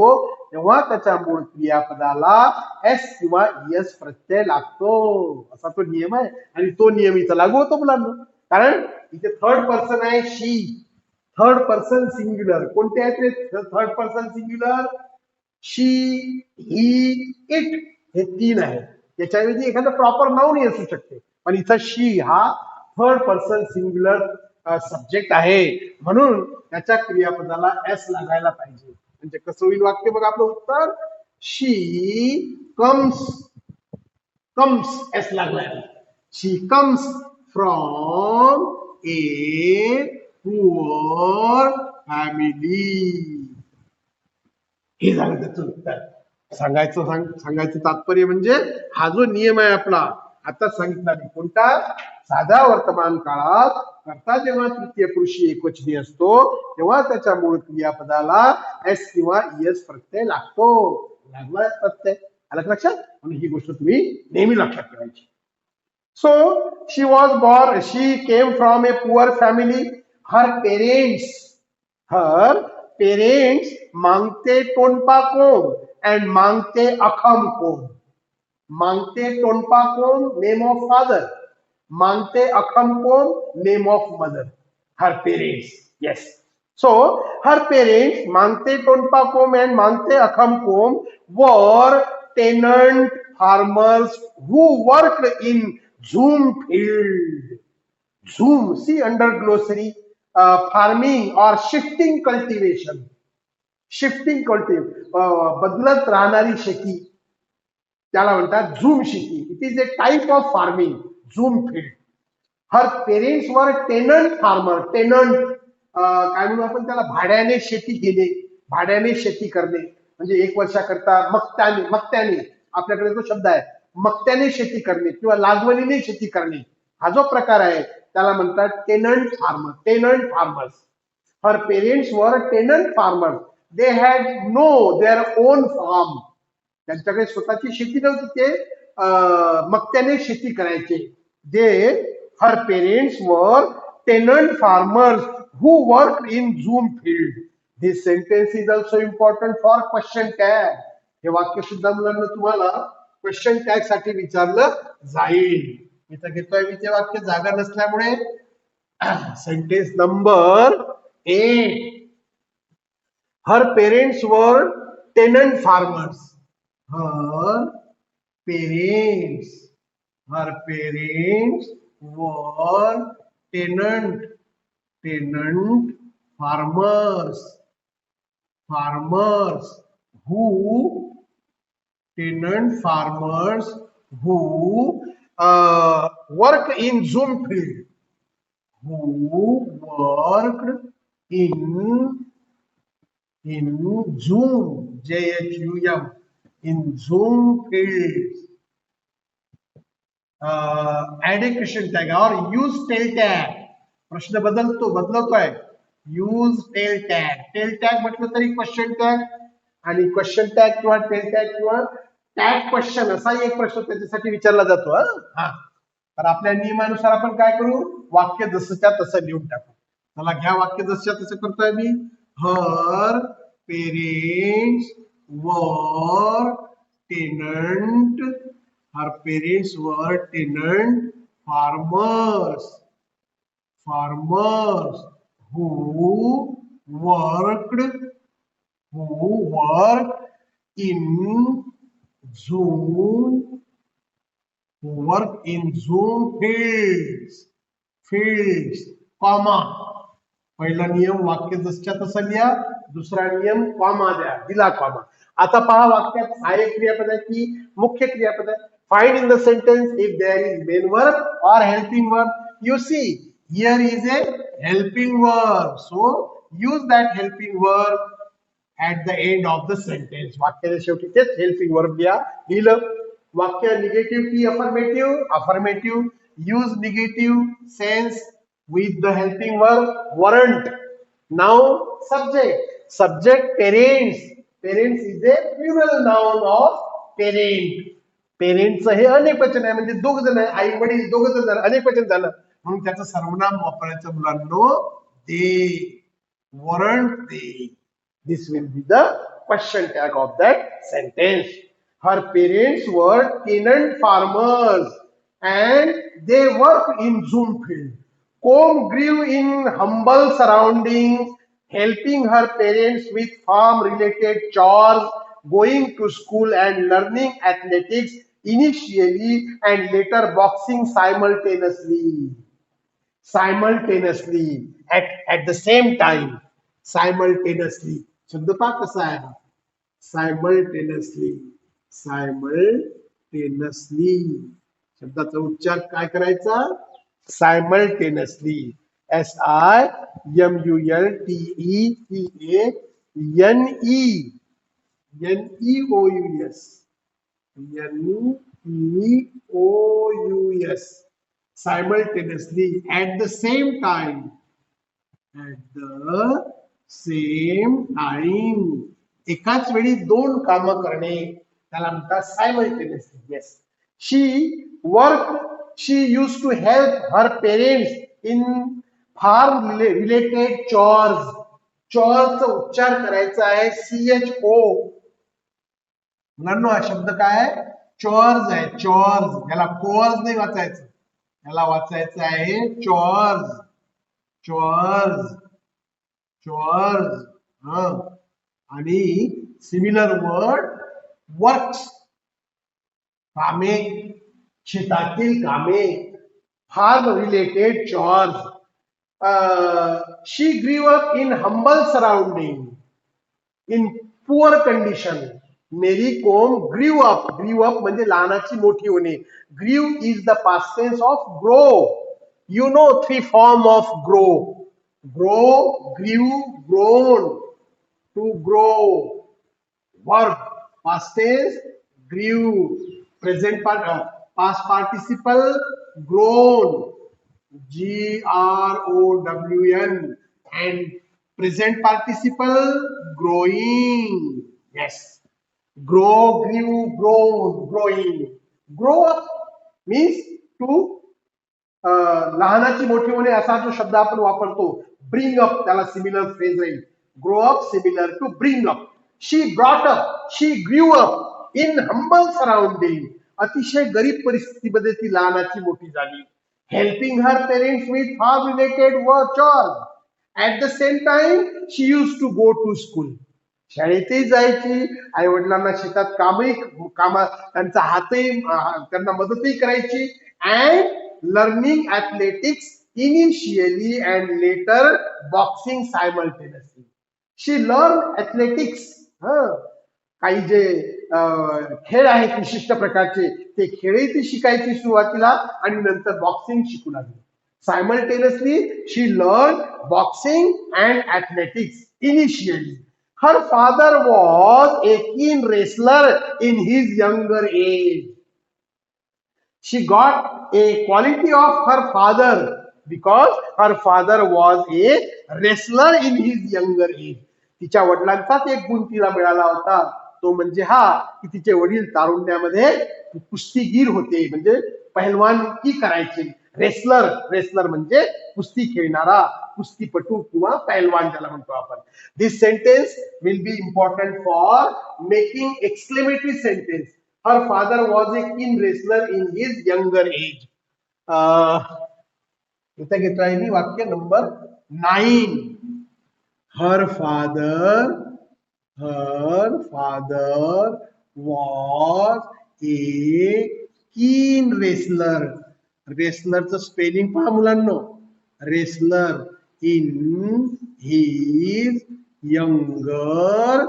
तेव्हा त्याच्या मूळ क्रियापदाला एस किंवा एस प्रत्यय लागतो, असा तो नियम आहे. आणि तो नियम इथं लागू होतो मुलांना, कारण इथे थर्ड पर्सन आहे शी. थर्ड पर्सन सिंग्युलर कोणते आहेत ते? Third person singular she, he, it हे 3 आहेत. त्याच्याऐवजी एखादं प्रॉपर नाउन असू शकते, पण इथं शी हा थर्ड पर्सन सिंग्युलर सब्जेक्ट आहे, म्हणून त्याच्या क्रियापदाला एस लागायला पाहिजे. म्हणजे कसं होईल वाक्य? बघा आपलं उत्तर, शी कम्स. कम्स एस लागलाय. She comes from a poor family. हे झालं त्याचं उत्तर. सांगायचं तात्पर्य म्हणजे हा जो नियम आहे आपला आता सांगितला मी, कोणता? साध्या वर्तमान काळात करता जेव्हा तृतीय पुरुषी एकवचनी असतो तेव्हा त्याच्या मूळ क्रियापदाला एस किंवा एस प्रत्यय लागतो. लागला प्रत्यय, आलं लक्षात? म्हणून ही गोष्ट तुम्ही नेहमी लक्षात ठेवायची. So she was born, she came from a poor family. Her parents मांगते टोनपा कोम and Mangte Akham Kom. Mangte Tonpa Kom, name of father. Mangte Akham Kom, name of mother. Her parents. Yes. So, her parents, Mangte Tonpa Kom and Mangte Akham Kom, were tenant farmers who worked in Zoom field. Zoom, see under glossary, farming or shifting cultivation. Shifting बदलत राहणारी शेती, त्याला म्हणतात zoom शेती. It is A type of farming, zoom field. Her parents were tenant farmer. Tenant काय म्हणू आपण त्याला? भाड्याने शेती घेणे, भाड्याने शेती करणे. म्हणजे 1 वर्षाकरता मक्त्याने आपल्याकडे तो शब्द आहे, मक्त्याने शेती करणे किंवा लागवणीने शेती करणे. हा जो प्रकार आहे त्याला म्हणतात tenant farmer. Tenant farmers. Her parents were tenant farmer. They had their own farm. त्यांच्याकडे स्वतःची शेती नव्हती, ते मक्त्याने शेती करायचे. They her parents were tenant farmers who work in jhum field. This sentence is also important for question tag. हे वाक्य सुद्धा मुलांना तुम्हाला क्वेश्चन टॅग साठी विचारलं जाईल. इथं घेतोय मी ते वाक्य जागा नसल्यामुळे. Sentence number 8. Her parents were tenant farmers. Her parents, her parents were tenant farmers, farmers who tenant farmers who work in Zoom field, who worked in Zoom, JHUM, in Zoom fields. Add a question tag or use tail tag. प्रश्न बदलतोय. use tail tag. tail tag म्हटलं तरी question tag, आणि question tag किंवा tail tag किंवा tag question असा एक प्रश्न त्याच्यासाठी विचारला जातो. हा, तर आपल्या नियमानुसार आपण काय करू, वाक्य जसंच्या तसं लिहून टाकू. चला घ्या वाक्य जसंच्या तसं करतोय मी. Her parents were tenant. Her parents were tenant farmers. Farmers who worked in Zoom. Who work in Zoom fields, comma. पहिला नियम वाक्य जसच्या तसं लिहा. दुसरा नियम कॉमा द्या, दिला कॉमा. आता पहा वाक्यात सहाय्यक क्रियापद आहे की मुख्य क्रियापद आहे. Find in the sentence if there is main verb और helping verb. You see here is a helping verb, so use that helping verb at the end of the sentence. वाक्याच्या शेवटी तेच हेल्पिंग वर्ब लिहिलं. वाक्य negative की affirmative. Use negative sense with the helping verb weren't. Now subject parents. Parents is a plural noun of parent. Parents हे अनेक वचन आहे, म्हणजे दोघ जण आहे, आई वडील दोघ जण झालं, अनेक वचन झालं, म्हणून त्याचं सर्वनाम वापरायचं मुलांनो they, weren't they. This will be the question tag of that sentence. Her parents were tenant farmers and they worked in Zoom field. Combe grew in humble surroundings, helping her parents with farm-related chores, going to school and learning athletics initially and later boxing simultaneously. At the same time. Simultaneously. शब्द पहा कसा आहे. Simultaneously. शब्दाचा उच्चार काय करायचा. Simultaneously. Simultaneous. Simultaneously. At the same time. एकाच वेळी दोन कामं करणे त्याला म्हणतात simultaneously. Yes. She used to help her parents in farm related chores. चॉरचा उच्चार करायचा आहे CHO. मुलांनो हा शब्द काय आहे, चॉर्स आहे. चॉर्स, याला कोर्स नाही वाचायचं, याला वाचायचं आहे चॉर्स. आणि सिमिलर वर्ड वर्क्स, कामे, शेतातील कामे, form related chores. She grew up in humble surrounding, in poor condition. Mary Kom grew up म्हणजे लहानाची मोठी होणे. Grew is the past tense of grow. You know 3 form of grow. Grow, grew, grown. To grow. Verb past tense grew. Present past participle grown. GROWN. And present participle growing. Yes. Grow, grew, grown, growing. Grow up means to लहानाची मोठी होणे असा जो शब्द आपण वापरतो. Bring up त्याला similar phrase राहील. Grow up similar to bring up. She brought up, she grew up in humble surrounding. अतिशय गरीब परिस्थितीमध्ये ती लहानाची मोठी झाली. Helping her parents with farm related work chores. At the same time she use to go to school. शाळेतही जायची, आई वडिलांना शेतात कामा त्यांचा हातही त्यांना मदतही करायची. And learning athletics initially and later boxing simultaneously. She learned athletics. काही जे खेळ आहेत विशिष्ट प्रकारचे ते खेळही ती शिकायची सुरुवातीला आणि नंतर बॉक्सिंग शिकू लागली. Simultaneously she learn boxing and athletics initially. Her father was a keen wrestler in his younger age. She got a quality of her father because her father was a wrestler in his younger age. तिच्या वडिलांचाच एक गुण तिला मिळाला होता, तो म्हणजे हा की तिचे वडील तारुण्यामध्ये कुस्तीगीर होते, म्हणजे पहिलवानकी करायचे. रेसलर, रेसलर म्हणजे कुस्ती खेळणारा, कुस्तीपटू किंवा पहिलवान ज्याला म्हणतो आपण. This sentence will be important for making exclamatory sentence. Her father was a keen wrestler in his younger age. इथं घेतो आहे मी वाक्य number 9. Her father was a keen wrestler. रेसलरचं स्पेलिंग पहा मुलांनो. Wrestler in his younger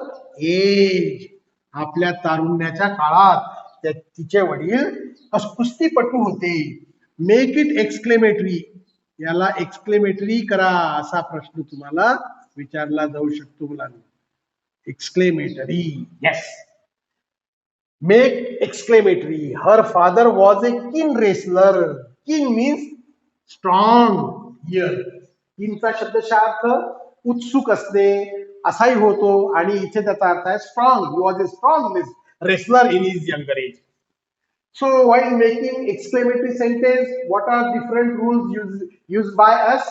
age. आपल्या तारुण्याच्या काळात तिचे वडील कुस्तीपटू होते. Make it exclamatory. याला एक्सक्लेमेटरी करा असा प्रश्न तुम्हाला विचारला जाऊ शकतो मुलांना. Exclamatory. Yes. Make exclamatory. Her father was a keen wrestler. किन मीन्स स्ट्रॉंग. हियर किनचा शब्दशः अर्थ उत्सुक असणे असाही होतो आणि इथे त्याचा अर्थ आहे strong. He was a strong wrestler in his younger age. So while making exclamatory sentence, what are different rules used by us?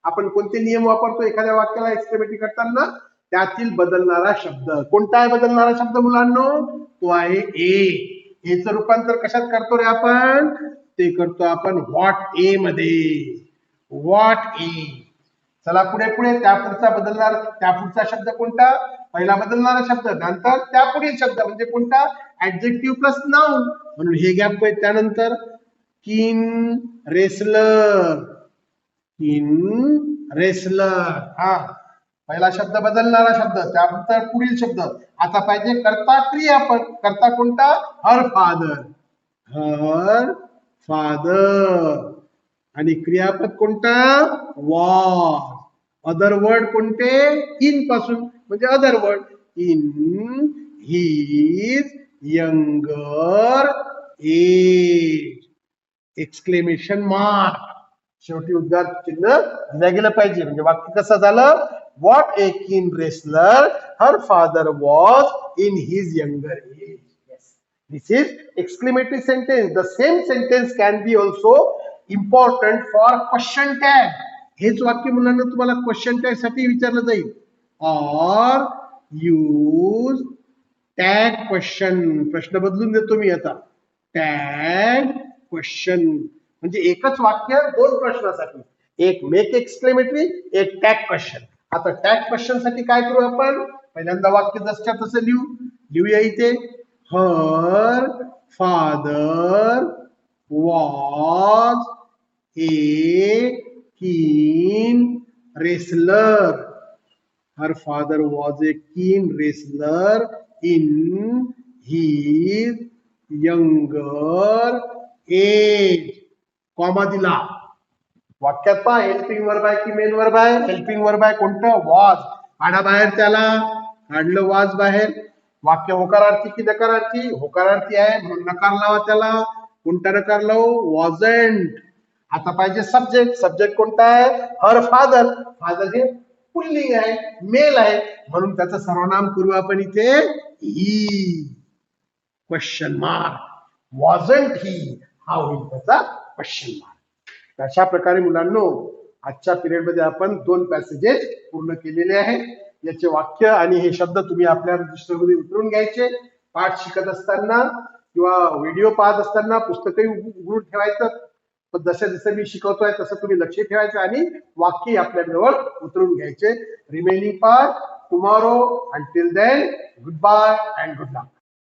आपण कोणते नियम वापरतो एखाद्या वाक्याला एक्सक्लेमेटरी करताना? त्यातील बदलणारा शब्द. कोणता आहे बदलणारा शब्द मुलांनो? तो आहे ए. एचं रूपांतर कशात करतो रे आपण? ते करतो आपण व्हॉट ए मध्ये. व्हॉट ए. चला पुढे पुढे. त्यापुढचा बदलणार, त्यापुढचा शब्द कोणता? पहिला बदलणारा शब्द, नंतर त्यापुढील शब्द म्हणजे कोणता? Adjective plus noun. म्हणून हे गॅप आहे. त्यानंतर किन रेसलर. किन रेसलर. हा पहिला शब्द बदलणारा शब्द, त्यानंतर पुढील शब्द. आता पाहिजे कर्ता क्रियापद. कर्ता कोणता? Her father. Her father. आणि क्रियापद कोणता? वॉज. अदर वर्ड कोणते? इन पासून म्हणजे other word. In his younger age. Exclamation mark. शेवटी उद्गार चिन्ह दिलं गेलं पाहिजे. म्हणजे वाक्य कसं झालं? What a keen wrestler her father was in his younger age. This is exclamatory sentence. The same sentence can be also important for question tag. हेच वाक्य मुलांना तुम्हाला क्वेश्चन टॅग साठी विचारलं जाईल. और यूज टॅग क्वेश्चन. प्रश्न बदलून देतो मी आता. टॅग क्वेश्चन म्हणजे एकच वाक्य दोन प्रश्नासाठी. एक मेक एक्सक्लेमेटरी, एक टॅग क्वेश्चन. आता टॅग क्वेश्चन साठी काय करू आपण? पहिल्यांदा वाक्य जसच्या तसं लिहूया इथे. Her father was a keen wrestler. Her father was a keen wrestler in his younger age. Comma दिला. वाक्यात पहा हेल्पिंग वर्ब आहे की मेन वर्ब आहे? हेल्पिंग वर्ब आहे. कोणतं? वॉज. काढा बाहेर त्याला. काढलं वॉज बाहेर. वाक्य होकारार्थी की नकारार्थी? होकारार्थी आहे म्हणून नकार लावा त्याला. कोणता नकार लावू? वॉजंट. आता पाहिजे सब्जेक्ट. सब्जेक्ट कोणता आहे? Her father. फादर हे पुल्लिंग आहे, मेल आहे म्हणून त्याचं सर्वनाम करू आपण इथे he. Question mark. Wasn't he, हा होईल त्याचा क्वेश्चन मार्क. अशा प्रकारे मुलांनो आजच्या पिरियड मध्ये आपण 2 पॅसेजेस पूर्ण केलेले आहेत. याचे वाक्य आणि हे शब्द तुम्ही आपल्या रजिस्टर मध्ये उतरून घ्यायचे. पाठ शिकत असताना किंवा व्हिडिओ पाहत असताना पुस्तकही उघडून ठेवायचं. पण जसं जसं मी शिकवतोय तसं तुम्ही लक्ष ठेवायचं आणि वाक्य आपल्या जवळ उतरून घ्यायचे. Remaining part tomorrow. Until then, goodbye and good luck.